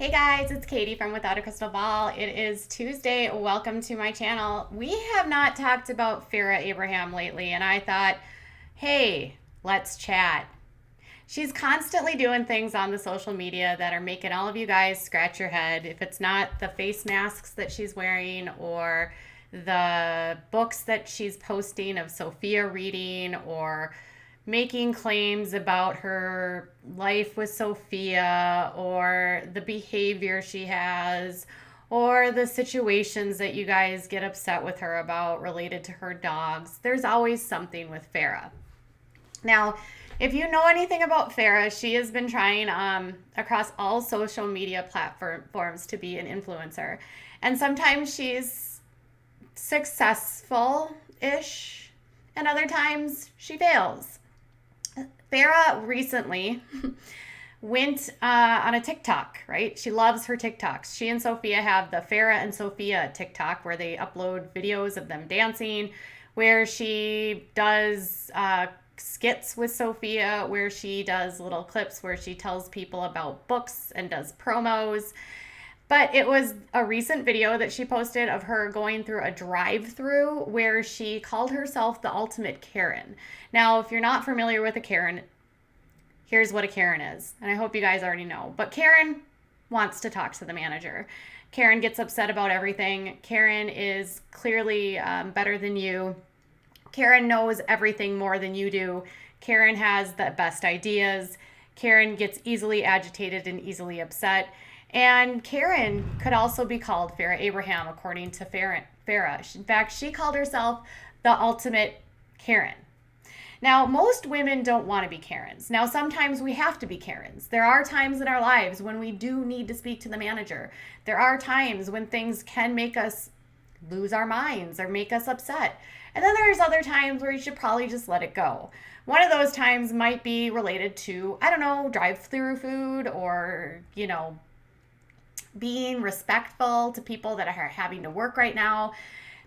Hey guys, it's Katie from Without a Crystal Ball. It is Tuesday. Welcome to my channel. We have not talked about Farrah Abraham lately, and I thought, hey, let's chat. She's constantly doing things on the social media that are making all of you guys scratch your head. If it's not the face masks that she's wearing or the books that she's posting of Sophia reading or making claims about her life with Sophia or the behavior she has or the situations that you guys get upset with her about related to her dogs. There's always something with Farrah. Now, if you know anything about Farrah, she has been trying across all social media platforms to be an influencer. And sometimes she's successful-ish, and other times she fails. Farrah recently went on a TikTok, right? She loves her TikToks. She and Sophia have the Farrah and Sophia TikTok where they upload videos of them dancing, where she does skits with Sophia, where she does little clips where she tells people about books and does promos. But it was a recent video that she posted of her going through a drive-thru where she called herself the ultimate Karen. Now, if you're not familiar with a Karen, here's what a Karen is. And I hope you guys already know. But Karen wants to talk to the manager. Karen gets upset about everything. Karen is clearly better than you. Karen knows everything more than you do. Karen has the best ideas. Karen gets easily agitated and easily upset. And Karen could also be called Farrah Abraham, according to Farrah. In fact, she called herself the ultimate Karen. Now, most women don't want to be Karens. Now, sometimes we have to be Karens. There are times in our lives when we do need to speak to the manager. There are times when things can make us lose our minds or make us upset. And then there's other times where you should probably just let it go. One of those times might be related to, I don't know, drive-thru food or, being respectful to people that are having to work right now.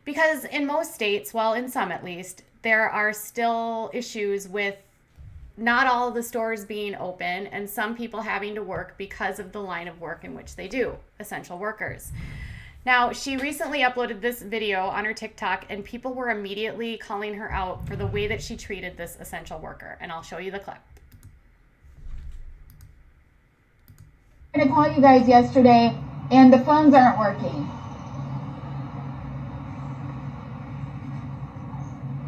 Because in most states, well, in some at least, there are still issues with not all the stores being open and some people having to work because of the line of work in which they do, essential workers. Now, she recently uploaded this video on her TikTok and people were immediately calling her out for the way that she treated this essential worker. And I'll show you the clip. I'm going to call you guys yesterday and the phones aren't working.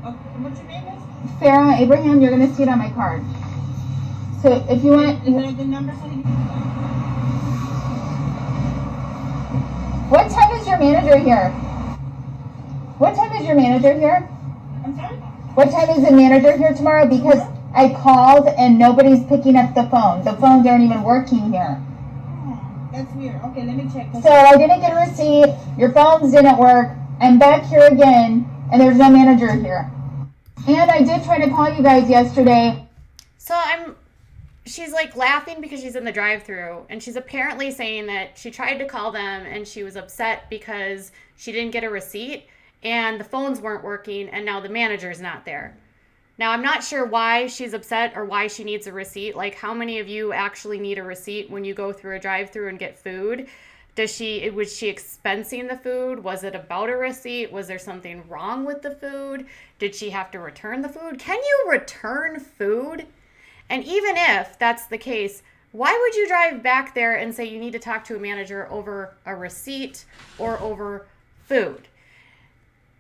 Okay, what's your name is? Farrah Abraham, you're going to see it on my card. So if you want... Is there a good number so you can... What time is your manager here? What time is your manager here? I'm sorry? What time is the manager here tomorrow? Because I called and nobody's picking up the phone. The phones aren't even working here. That's weird. Okay, let me check. So I didn't get a receipt. Your phones didn't work. I'm back here again, and there's no manager here. And I did try to call you guys yesterday. So she's like laughing because she's in the drive-thru, and she's apparently saying that she tried to call them and she was upset because she didn't get a receipt and the phones weren't working and now the manager's not there. Now, I'm not sure why she's upset or why she needs a receipt. Like, how many of you actually need a receipt when you go through a drive-thru and get food? Was she expensing the food? Was it about a receipt? Was there something wrong with the food? Did she have to return the food? Can you return food? And even if that's the case, why would you drive back there and say you need to talk to a manager over a receipt or over food?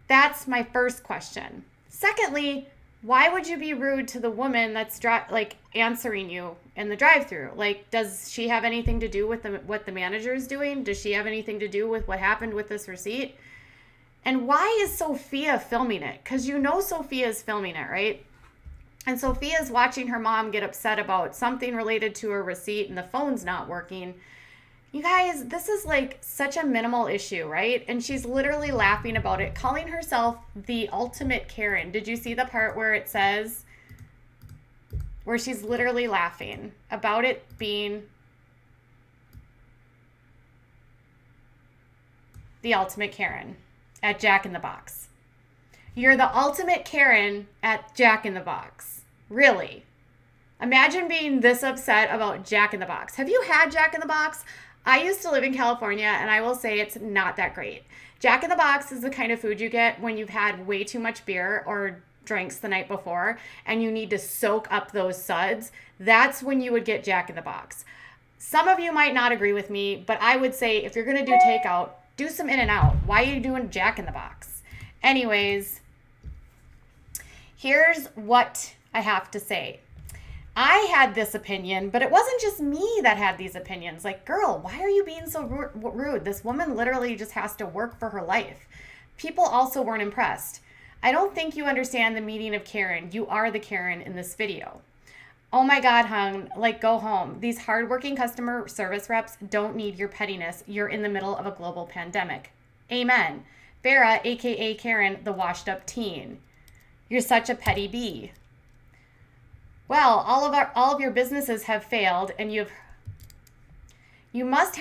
That's my first question. Secondly, why would you be rude to the woman that's answering you in the drive-thru? Like, does she have anything to do with what the manager is doing? Does she have anything to do with what happened with this receipt? And why is Sophia filming it? Because Sophia is filming it, right? And Sophia's watching her mom get upset about something related to a receipt and the phone's not working. You guys, this is like such a minimal issue, right? And she's literally laughing about it, calling herself the ultimate Karen. Did you see the part where it says, where she's literally laughing about it being the ultimate Karen at Jack in the Box? You're the ultimate Karen at Jack in the Box. Really? Imagine being this upset about Jack in the Box. Have you had Jack in the Box? I used to live in California, and I will say it's not that great. Jack in the Box is the kind of food you get when you've had way too much beer or drinks the night before and you need to soak up those suds. That's when you would get Jack in the Box. Some of you might not agree with me, but I would say if you're going to do takeout, do some In-N-Out. Why are you doing Jack in the Box? Anyways, here's what I have to say. I had this opinion, but it wasn't just me that had these opinions. Like, girl, why are you being so rude? This woman literally just has to work for her life. People also weren't impressed. I don't think you understand the meaning of Karen. You are the Karen in this video. Oh my God, hon, like go home. These hardworking customer service reps don't need your pettiness. You're in the middle of a global pandemic. Amen. Farrah, AKA Karen, the washed up teen. You're such a petty bee. Well, all of your businesses have failed, and you must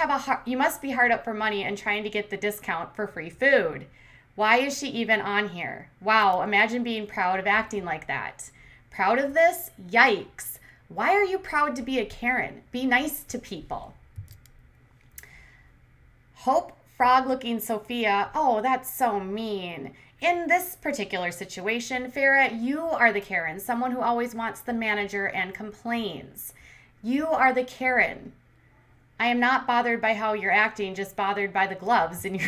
be hard up for money and trying to get the discount for free food. Why is she even on here? Wow, imagine being proud of acting like that. Proud of this? Yikes. Why are you proud to be a Karen? Be nice to people. Hope frog looking Sophia. Oh, that's so mean. In this particular situation, Farrah, you are the Karen, someone who always wants the manager and complains. You are the Karen. I am not bothered by how you're acting, just bothered by the gloves in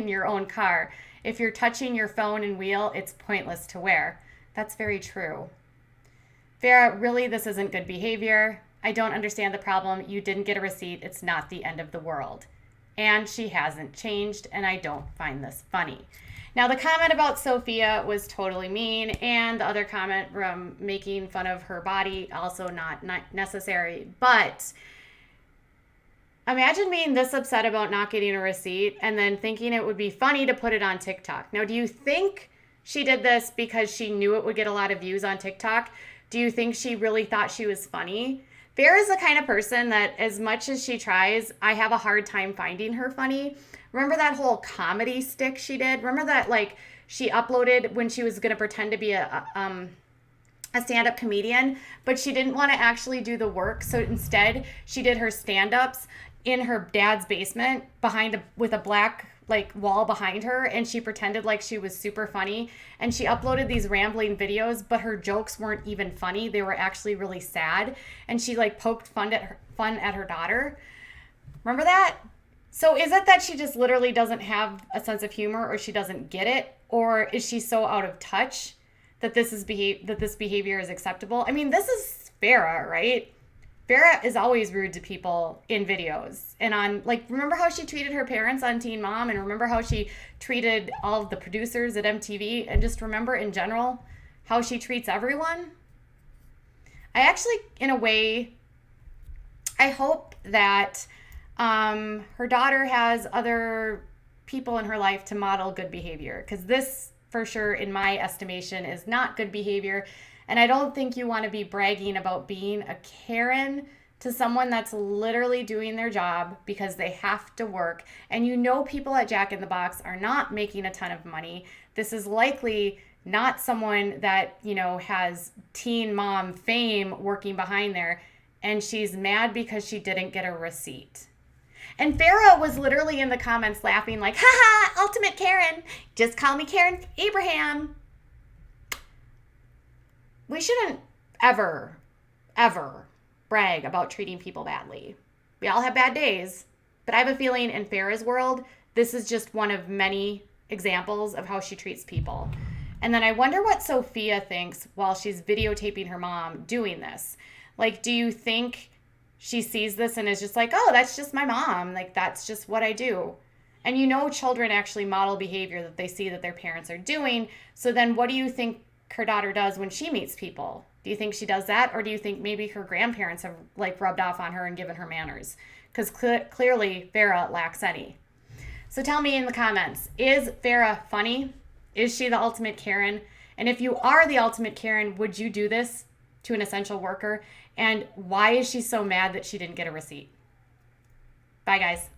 your own car. If you're touching your phone and wheel, it's pointless to wear. That's very true. Farrah, really, this isn't good behavior. I don't understand the problem. You didn't get a receipt. It's not the end of the world. And she hasn't changed, and I don't find this funny. Now, the comment about Sophia was totally mean, and the other comment from making fun of her body, also not necessary. But imagine being this upset about not getting a receipt and then thinking it would be funny to put it on TikTok. Now, do you think she did this because she knew it would get a lot of views on TikTok? Do you think she really thought she was funny? Farrah is the kind of person that as much as she tries, I have a hard time finding her funny. Remember that whole comedy stick she did? Remember that like she uploaded when she was going to pretend to be a stand-up comedian, but she didn't want to actually do the work. So instead, she did her stand-ups in her dad's basement with a black like wall behind her, and she pretended like she was super funny, and she uploaded these rambling videos, but her jokes weren't even funny. They were actually really sad, and she like poked fun at her daughter. Remember that? So is it that she just literally doesn't have a sense of humor, or she doesn't get it, or is she so out of touch that this behavior is acceptable? I mean, this is Farrah, right? Farrah is always rude to people in videos and on, like, remember how she treated her parents on Teen Mom, and remember how she treated all of the producers at MTV, and just remember in general how she treats everyone. I actually, in a way, I hope that her daughter has other people in her life to model good behavior, because this, for sure, in my estimation, is not good behavior. And I don't think you want to be bragging about being a Karen to someone that's literally doing their job because they have to work. And you know people at Jack in the Box are not making a ton of money. This is likely not someone that, you know, has Teen Mom fame working behind there. And she's mad because she didn't get a receipt. And Farrah was literally in the comments laughing like, haha, ultimate Karen. Just call me Karen Abraham. We shouldn't ever, ever brag about treating people badly. We all have bad days, but I have a feeling in Farrah's world, this is just one of many examples of how she treats people. And then I wonder what Sophia thinks while she's videotaping her mom doing this. Like, do you think she sees this and is just like, oh, that's just my mom. Like, that's just what I do. And you know, children actually model behavior that they see that their parents are doing. So then what do you think her daughter does when she meets people? Do you think she does that? Or do you think maybe her grandparents have like rubbed off on her and given her manners? Because clearly Farrah lacks any. So tell me in the comments, is Farrah funny? Is she the ultimate Karen? And if you are the ultimate Karen, would you do this to an essential worker? And why is she so mad that she didn't get a receipt? Bye, guys.